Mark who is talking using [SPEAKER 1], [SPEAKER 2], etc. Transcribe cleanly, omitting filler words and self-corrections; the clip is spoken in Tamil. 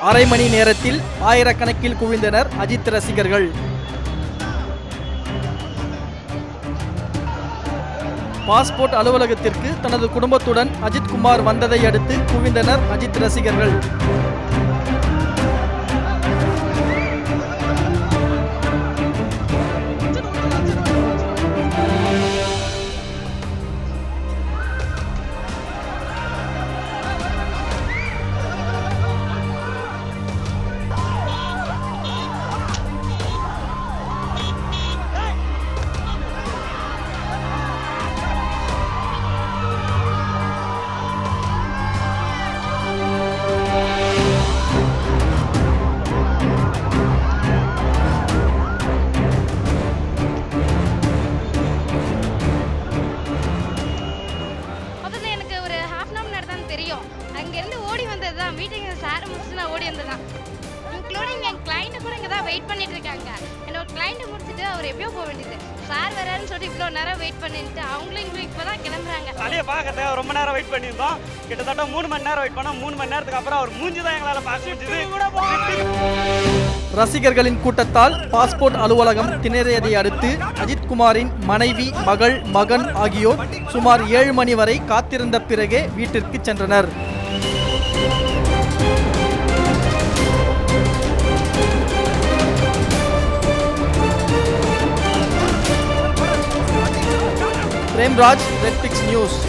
[SPEAKER 1] அரை மணி நேரத்தில் ஆயிரக்கணக்கில் குவிந்தனர் அஜித் ரசிகர்கள். பாஸ்போர்ட் அலுவலகத்திற்கு தனது குடும்பத்துடன் அஜித் குமார் வந்ததை அடுத்து குவிந்தனர் அஜித் ரசிகர்கள்.
[SPEAKER 2] தெரியும். அங்கேருந்து ஓடி வந்தது தான். மீட்டிங் சார் முடிச்சுட்டு நான் ஓடி வந்ததான். இன்க்ளூடிங் என் கிளைண்ட்டு கூட இங்கே தான் வெயிட் பண்ணிட்டு இருக்காங்க. என்னோட கிளைண்ட்டு முடிச்சுட்டு அவர் எப்பயோ போக வேண்டியது. சார் வராருன்னு சொல்லிட்டு இவ்வளோ நேரம் வெயிட் பண்ணிட்டு அவங்களும் இப்போ தான் கிளம்புறாங்க.
[SPEAKER 3] அதையே பார்க்கறதுக்கு ரொம்ப நேரம் வெயிட் பண்ணியிருந்தோம். கிட்டத்தட்ட 3 மணி நேரம் வெயிட் பண்ணோம். 3 மணி நேரத்துக்கு அப்புறம் அவர் மூஞ்சி தான் எங்களால் பார்க்க முடியுது.
[SPEAKER 1] ரசிகர்களின் கூட்டத்தால் பாஸ்போர்ட் அலுவலகம் திணறியதை அடுத்து அஜித் குமாரின் மனைவி, மகள், மகன் ஆகியோர் சுமார் 7 மணி வரை காத்திருந்த பிறகே வீட்டிற்கு சென்றனர். Premraj, red fix news.